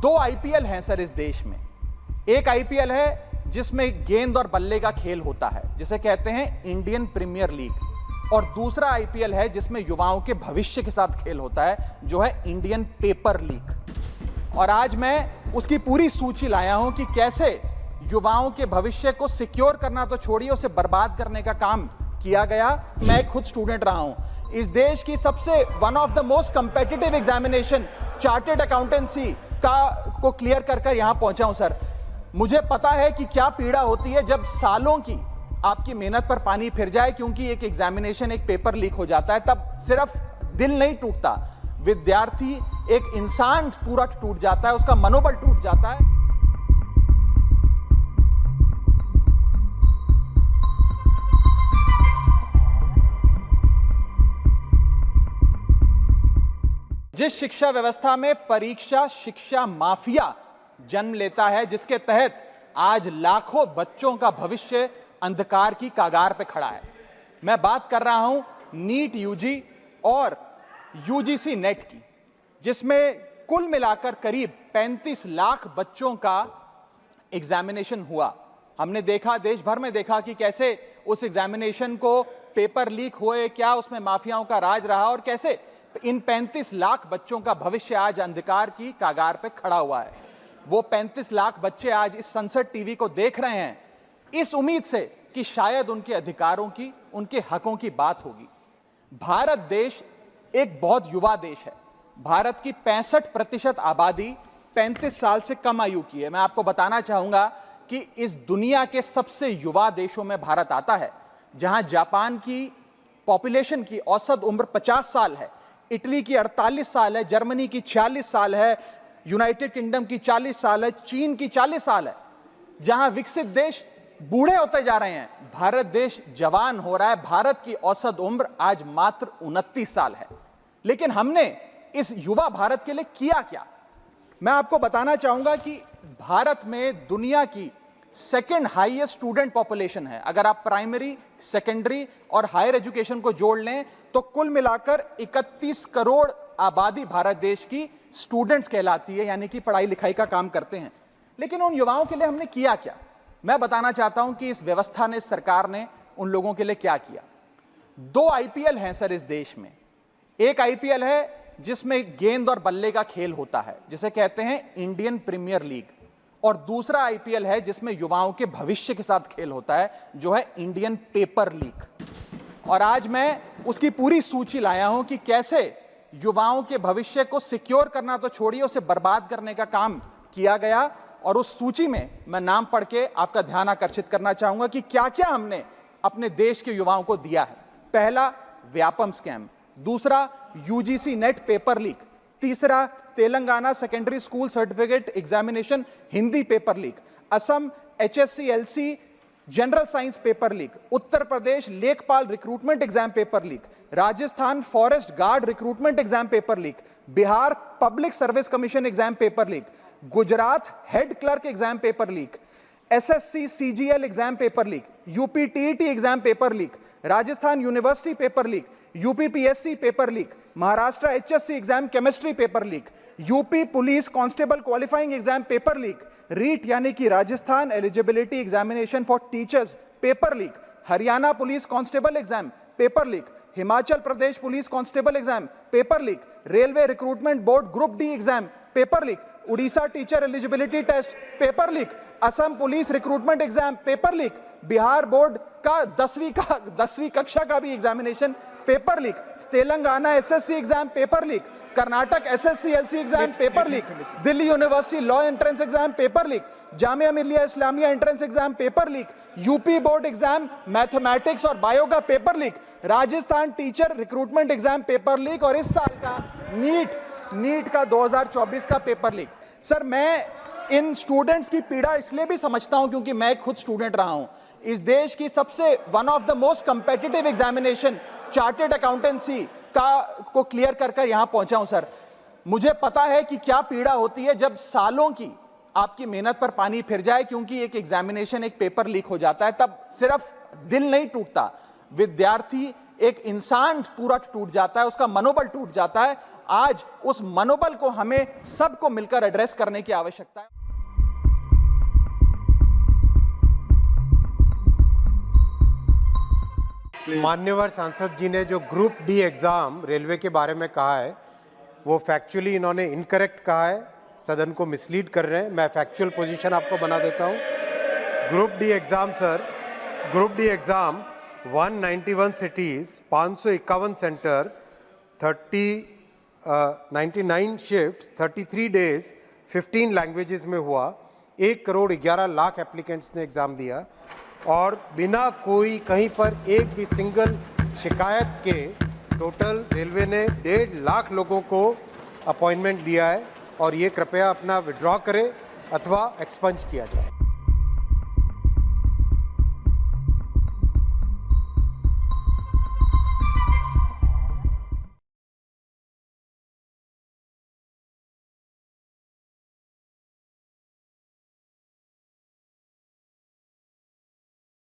दो आईपीएल हैं सर इस देश में। एक आईपीएल है जिसमें गेंद और बल्ले का खेल होता है, जिसे कहते हैं इंडियन प्रीमियर लीग, और दूसरा आईपीएल है जिसमें युवाओं के भविष्य के साथ खेल होता है, जो है इंडियन पेपर लीग। और आज मैं उसकी पूरी सूची लाया हूं कि कैसे युवाओं के भविष्य को सिक्योर करना तो छोड़िए, उसे बर्बाद करने का काम किया गया। मैं खुद स्टूडेंट रहा हूं। इस देश की सबसे one of the most competitive examination chartered accountancy को क्लियर कर यहां पहुंचा हूं सर। मुझे पता है कि क्या पीड़ा होती है जब सालों की आपकी मेहनत पर पानी फिर जाए क्योंकि एक एग्जामिनेशन, एक पेपर लीक हो जाता है। तब सिर्फ दिल नहीं टूटता, विद्यार्थी, एक इंसान पूरा टूट जाता है, उसका मनोबल टूट जाता है। जिस शिक्षा व्यवस्था में परीक्षा शिक्षा माफिया जन्म लेता है, जिसके तहत आज लाखों बच्चों का भविष्य अंधकार की कागार पे खड़ा है, मैं बात कर रहा हूं नीट यूजी और यूजीसी नेट की, जिसमें कुल मिलाकर करीब 35 लाख बच्चों का एग्जामिनेशन हुआ। हमने देखा, देश भर में देखा कि कैसे उस एग्जामिनेशन को पेपर लीक हुए, क्या उसमें माफियाओं का राज रहा और कैसे इन 35 लाख बच्चों का भविष्य आज अंधकार की कागार पे खड़ा हुआ है। वो 35 लाख बच्चे आज इस संसद टीवी को देख रहे हैं इस उम्मीद से कि शायद उनके अधिकारों की, उनके हकों की बात होगी। भारत देश एक बहुत युवा देश है। भारत की 65% आबादी 35 साल से कम आयु की है। मैं आपको बताना चाहूंगा कि इस दुनिया के सबसे युवा देशों में भारत आता है, जहां जापान की पॉपुलेशन की औसत उम्र 50 साल है, इटली की 48 साल है, जर्मनी की 46 साल है, यूनाइटेड किंगडम की 40 साल है, चीन की 40 साल है। जहां विकसित देश बूढ़े होते जा रहे हैं, भारत देश जवान हो रहा है। भारत की औसत उम्र आज मात्र 29 साल है। लेकिन हमने इस युवा भारत के लिए किया क्या? मैं आपको बताना चाहूंगा कि भारत में दुनिया की सेकेंड हाईएस्ट स्टूडेंट पॉपुलेशन है। अगर आप प्राइमरी, सेकेंडरी और हायर एजुकेशन को जोड़ लें तो कुल मिलाकर 31 करोड़ आबादी भारत देश की स्टूडेंट्स कहलाती है, यानी कि पढ़ाई लिखाई का काम करते हैं। लेकिन उन युवाओं के लिए हमने किया क्या? मैं बताना चाहता हूं कि इस व्यवस्था ने, इस सरकार ने उन लोगों के लिए क्या किया। दो आईपीएल हैं सर इस देश में। एक आईपीएल है जिसमें गेंद और बल्ले का खेल होता है, जिसे कहते हैं इंडियन प्रीमियर लीग, और दूसरा आईपीएल है जिसमें युवाओं के भविष्य के साथ खेल होता है, जो है इंडियन पेपर लीग। और आज मैं उसकी पूरी सूची लाया हूं कि कैसे युवाओं के भविष्य को सिक्योर करना तो छोड़िए, उसे बर्बाद करने का काम किया गया। और उस सूची में मैं नाम पढ़ के आपका ध्यान आकर्षित करना चाहूंगा कि क्या क्या हमने अपने देश के युवाओं को दिया है। पहला, व्यापम स्कैम। दूसरा, यूजीसी नेट पेपर लीक। तीसरा, Telangana secondary school certificate examination Hindi paper leak. Assam HSC-LC general science paper leak. Uttar Pradesh लेखपाल recruitment exam paper leak. Rajasthan forest guard recruitment exam paper leak. Bihar public service commission exam paper leak. Gujarat head clerk exam paper leak. SSC CGL exam paper leak. UP TET exam paper leak. Rajasthan university paper leak. UP PSC paper leak. Maharashtra HSC exam chemistry paper leak. UP police constable qualifying exam paper leak. REET यानी कि Rajasthan eligibility examination for teachers paper leak. Haryana police constable exam paper leak. Himachal Pradesh police constable exam paper leak. Railway recruitment board group D exam paper leak. Orissa teacher eligibility test paper leak. Assam police recruitment exam paper leak. Bihar board का 10वीं कक्षा का भी examination paper leak. Telangana SSC exam paper leak. Karnataka SSC-LC exam paper leak. Delhi university law entrance exam paper leak. Jamia Millia Islamia entrance exam paper leak. UP board exam mathematics और bio का paper leak. Rajasthan teacher recruitment exam paper leak. और इस साल का NEET का 2024 का paper leak. Sir, मैं इन students की पीड़ा इसलिए भी समझता हूं क्योंकि मैं खुद स्टूडेंट रहा हूं। इस देश की सबसे one of the most competitive examination chartered accountancy को क्लियर कर यहां पहुंचा हूं सर। मुझे पता है कि क्या पीड़ा होती है जब सालों की आपकी मेहनत पर पानी फिर जाए क्योंकि एक एग्जामिनेशन, एक पेपर लीक हो जाता है। तब सिर्फ दिल नहीं टूटता, विद्यार्थी, एक इंसान पूरा टूट जाता है, उसका मनोबल टूट जाता है। आज उस मनोबल को हमें सबको मिलकर एड्रेस करने की आवश्यकता है। मान्यवर सांसद जी ने जो ग्रुप डी एग्जाम रेलवे के बारे में कहा है वो फैक्चुअली इन्होंने इनकरेक्ट कहा है, सदन को मिसलीड कर रहे हैं। मैं फैक्चुअल पोजीशन आपको बना देता हूं। Group D exam sir, group D exam 191 cities, 551 centre, 99 shift, 33 days, 15 languages में हुआ। 1 करोड़ 11 लाख एप्लीकेंट्स ने एग्जाम दिया और बिना कोई कहीं पर एक भी सिंगल शिकायत के टोटल रेलवे ने 1.5 लाख लोगों को अपॉइंटमेंट दिया है। और ये कृपया अपना विड्रॉ करें अथवा एक्सपंज किया जाए।